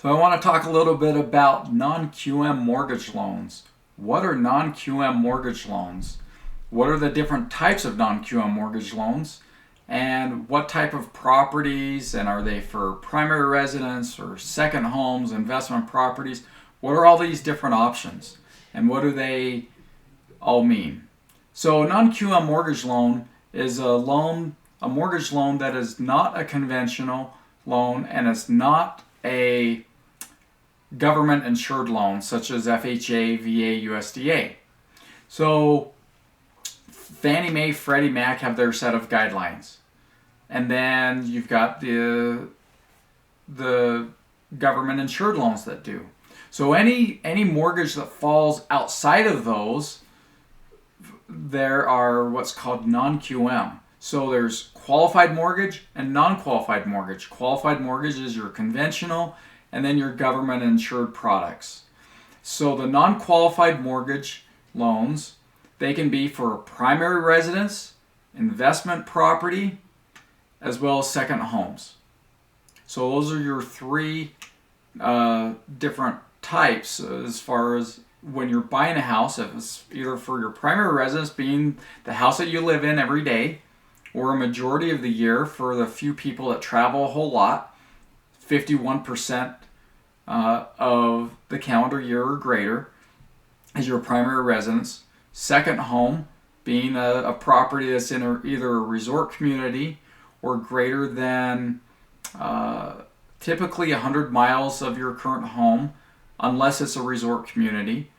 So I want to talk a little bit about non-QM mortgage loans. What are non-QM mortgage loans? What are the different types of non-QM mortgage loans? And what type of properties, and are they for primary residence or second homes, investment properties? What are all these different options? And what do they all mean? So a non-QM mortgage loan is a mortgage loan that is not a conventional loan and it's not a government insured loans such as FHA, VA, USDA. So Fannie Mae, Freddie Mac have their set of guidelines. And then you've got the government insured loans that do. So any mortgage that falls outside of those, there are what's called non-QM. So there's qualified mortgage and non-qualified mortgage. Qualified mortgage is your conventional, and then your government insured products. So the non-qualified mortgage loans, they can be for primary residence, investment property, as well as second homes. So those are your three different types as far as when you're buying a house. If it's either for your primary residence, being the house that you live in every day, or a majority of the year for the few people that travel a whole lot, 51% of the calendar year or greater is your primary residence. Second home being a property that's in either a resort community or greater than typically 100 miles of your current home, unless it's a resort community.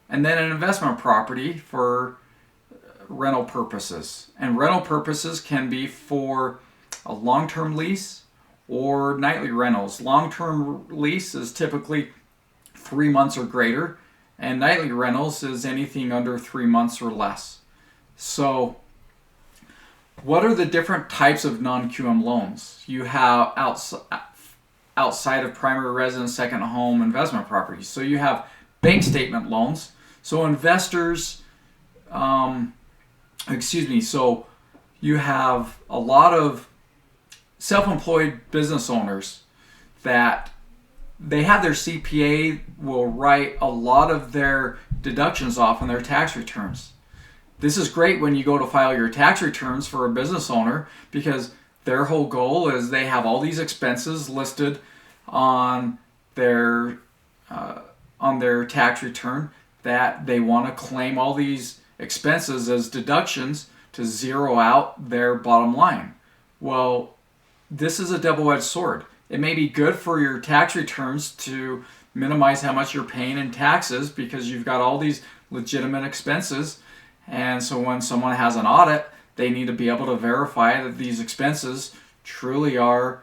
And then an investment property for rental purposes. And rental purposes can be for a long-term lease or nightly rentals. Long-term lease is typically 3 months or greater, and nightly rentals is anything under 3 months or less. So what are the different types of non-QM loans you have outside of primary residence, second home, investment properties? So you have bank statement loans. So investors, so you have a lot of self-employed business owners that they have their CPA will write a lot of their deductions off on their tax returns. This is great when you go to file your tax returns for a business owner, because their whole goal is they have all these expenses listed on their tax return that they want to claim all these expenses as deductions to zero out their bottom line. Well, this is a double-edged sword. It may be good for your tax returns to minimize how much you're paying in taxes because you've got all these legitimate expenses. And so when someone has an audit, they need to be able to verify that these expenses truly are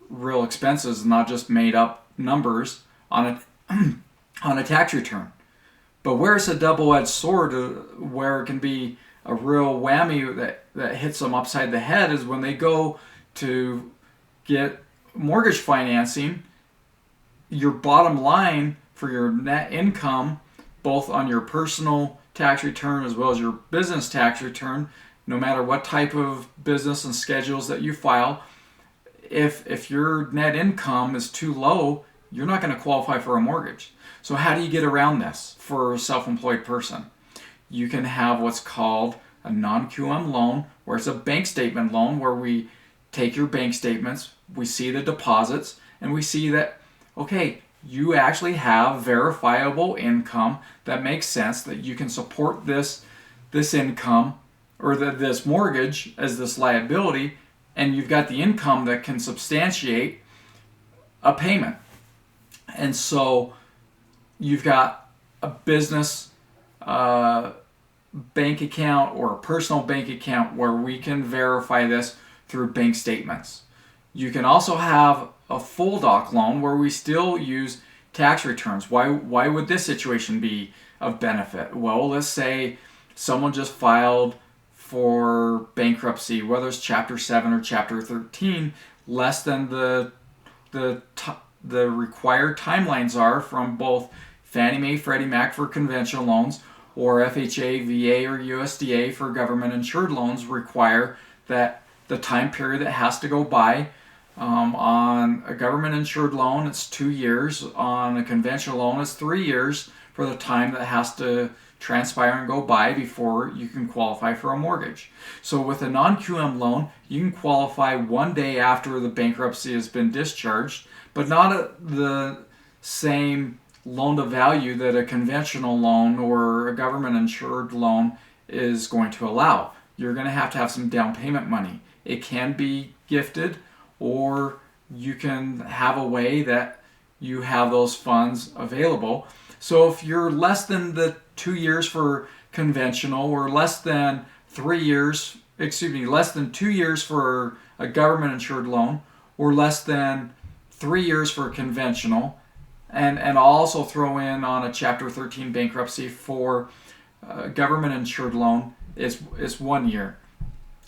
real expenses, not just made up numbers on a tax return. But where it's a double-edged sword, where it can be a real whammy that hits them upside the head, is when they go to get mortgage financing. Your bottom line for your net income, both on your personal tax return as well as your business tax return, no matter what type of business and schedules that you file, if your net income is too low, you're not going to qualify for a mortgage. So how do you get around this for a self-employed person? You can have what's called a non-QM loan, where it's a bank statement loan, where we take your bank statements, we see the deposits, and we see that, okay, you actually have verifiable income that makes sense, that you can support this income or this mortgage as this liability, and you've got the income that can substantiate a payment. And so you've got a business bank account or a personal bank account where we can verify this through bank statements. You can also have a full doc loan where we still use tax returns. Why would this situation be of benefit? Well, let's say someone just filed for bankruptcy, whether it's Chapter 7 or Chapter 13, less than the required timelines are from both Fannie Mae, Freddie Mac for conventional loans, or FHA, VA, or USDA for government insured loans require that the time period that has to go by On a government insured loan, it's 2 years. On a conventional loan, it's 3 years for the time that has to transpire and go by before you can qualify for a mortgage. So with a non-QM loan, you can qualify 1 day after the bankruptcy has been discharged, but not at the same loan to value that a conventional loan or a government insured loan is going to allow. You're going to have some down payment money. It can be gifted, or you can have a way that you have those funds available. So if you're less than the 2 years for conventional, or less than 2 years for a government insured loan, or less than 3 years for conventional, and I'll also throw in on a Chapter 13 bankruptcy for a government insured loan is 1 year.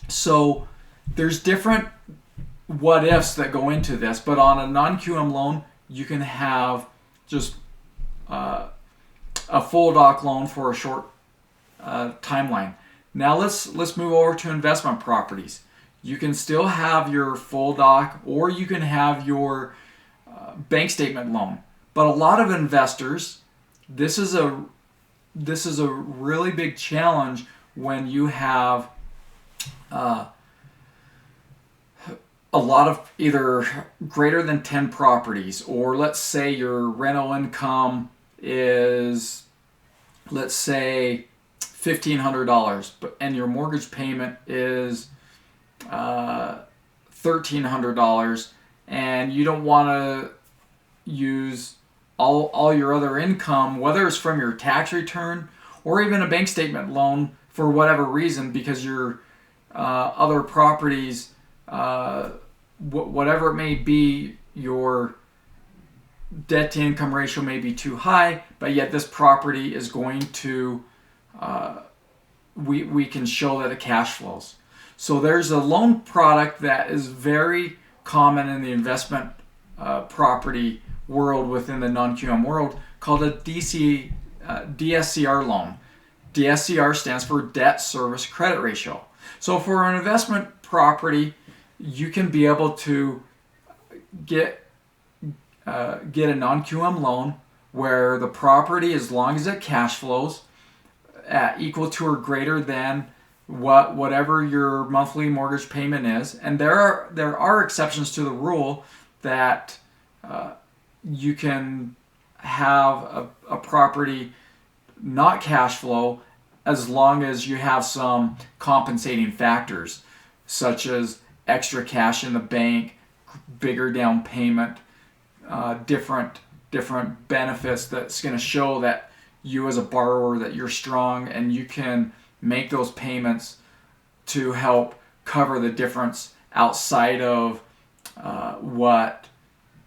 So there's different what ifs that go into this, but on a non-QM loan, you can have just a full doc loan for a short timeline. Now let's move over to investment properties. You can still have your full doc, or you can have your bank statement loan. But a lot of investors, this is a really big challenge when you have a lot of either greater than 10 properties, or let's say your rental income is, let's say, $1,500, and your mortgage payment is $1,300, and you don't want to use all your other income, whether it's from your tax return or even a bank statement loan, for whatever reason, because your other properties, whatever it may be, your debt to income ratio may be too high, but yet this property is going to, we can show that it cash flows. So there's a loan product that is very common in the investment property world, within the non-QM world, called a DSCR loan. DSCR stands for debt service credit ratio. So for an investment property, you can be able to get a non-QM loan where the property, as long as it cash flows at equal to or greater than whatever your monthly mortgage payment is, and there are exceptions to the rule that you can have a property not cash flow as long as you have some compensating factors, such as extra cash in the bank, bigger down payment, different benefits that's going to show that you as a borrower, that you're strong and you can make those payments to help cover the difference outside of what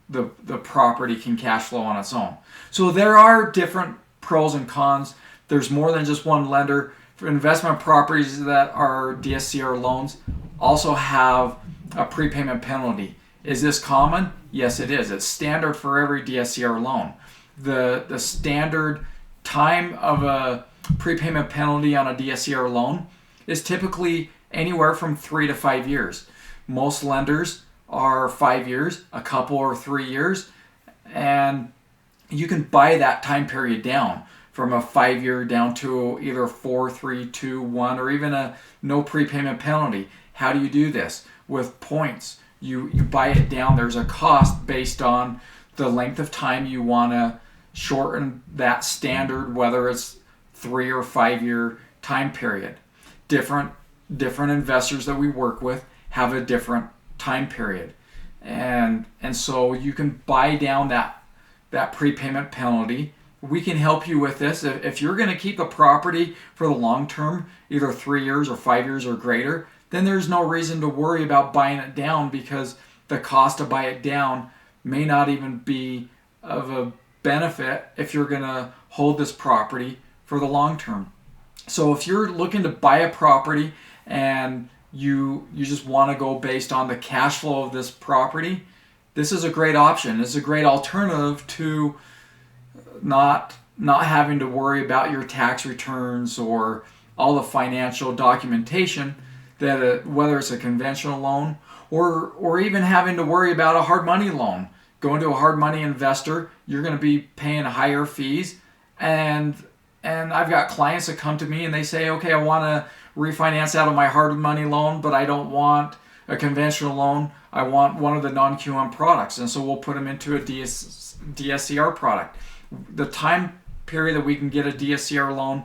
the property can cash flow on its own. So there are different pros and cons. There's more than just one lender. For investment properties that are DSCR loans also have a prepayment penalty. Is this common? Yes, it is. It's standard for every DSCR loan. The standard time of a prepayment penalty on a DSCR loan is typically anywhere from 3 to 5 years. Most lenders are 5 years, a couple or 3 years, and you can buy that time period down from a 5 year down to either 4, 3, 2, 1, or even a no prepayment penalty. How do you do this? With points. You buy it down. There's a cost based on the length of time you want to shorten that standard, whether it's 3 or 5 year time period. Different investors that we work with have a different time period, and so you can buy down that prepayment penalty. We can help you with this. If you're going to keep the property for the long term, either 3 years or 5 years or greater, then there's no reason to worry about buying it down, because the cost to buy it down may not even be of a benefit if you're going to hold this property for the long term. So if you're looking to buy a property and you just want to go based on the cash flow of this property, this is a great option. It's a great alternative to not having to worry about your tax returns or all the financial documentation that whether it's a conventional loan or even having to worry about a hard money loan. Going to a hard money investor, you're going to be paying higher fees. And I've got clients that come to me and they say, okay, I want to refinance out of my hard money loan, but I don't want a conventional loan. I want one of the non-QM products. And so we'll put them into a DSCR product. The time period that we can get a DSCR loan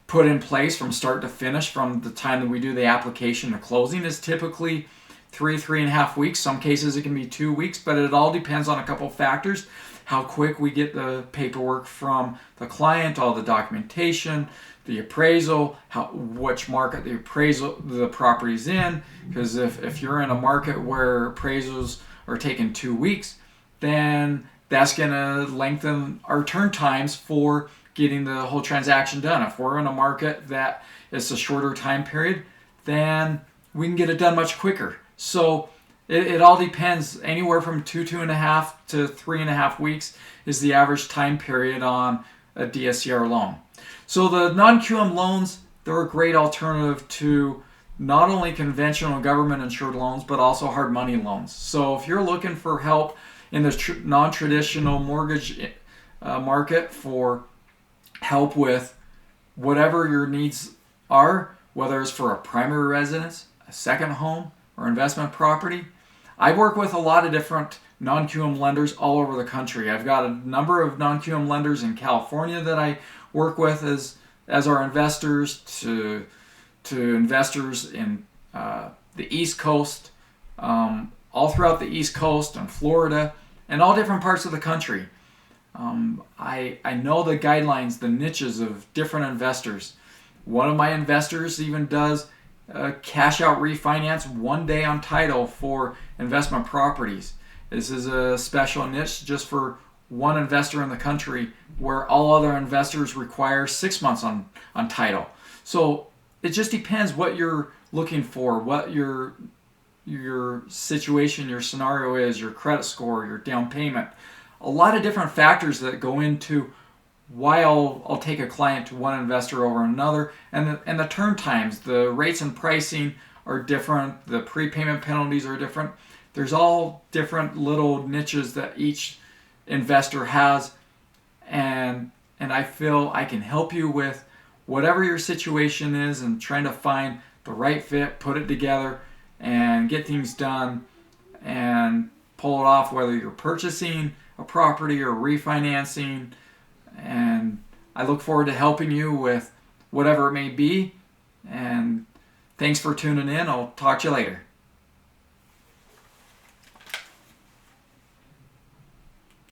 put in place from start to finish, from the time that we do the application to closing, is typically 3.5 weeks. Some cases it can be 2 weeks, but it all depends on a couple factors. How quick we get the paperwork from the client, all the documentation, the appraisal, which market the property's in. Because if you're in a market where appraisals are taking 2 weeks, then that's going to lengthen our turn times for getting the whole transaction done. If we're in a market that is a shorter time period, then we can get it done much quicker. So it all depends. Anywhere from 2.5 to 3.5 weeks is the average time period on a DSCR loan. So the non-QM loans, they're a great alternative to not only conventional government insured loans, but also hard money loans. So if you're looking for help in the non-traditional mortgage market, for help with whatever your needs are, whether it's for a primary residence, a second home, or investment property, I work with a lot of different non-QM lenders all over the country. I've got a number of non-QM lenders in California that I work with as our investors, to investors in the East Coast, all throughout the East Coast and Florida, and all different parts of the country. I know the guidelines, the niches of different investors. One of my investors even does cash out refinance 1 day on title for investment properties. This is a special niche just for one investor in the country, where all other investors require 6 months on title. So it just depends what you're looking for, what your situation, your scenario is, your credit score, your down payment. A lot of different factors that go into why I'll take a client to one investor over another, and the turn times, the rates and pricing are different, the prepayment penalties are different. There's all different little niches that each investor has, and I feel I can help you with whatever your situation is, and trying to find the right fit, put it together, and get things done and pull it off, whether you're purchasing a property or refinancing. And I look forward to helping you with whatever it may be. And thanks for tuning in. I'll talk to you later.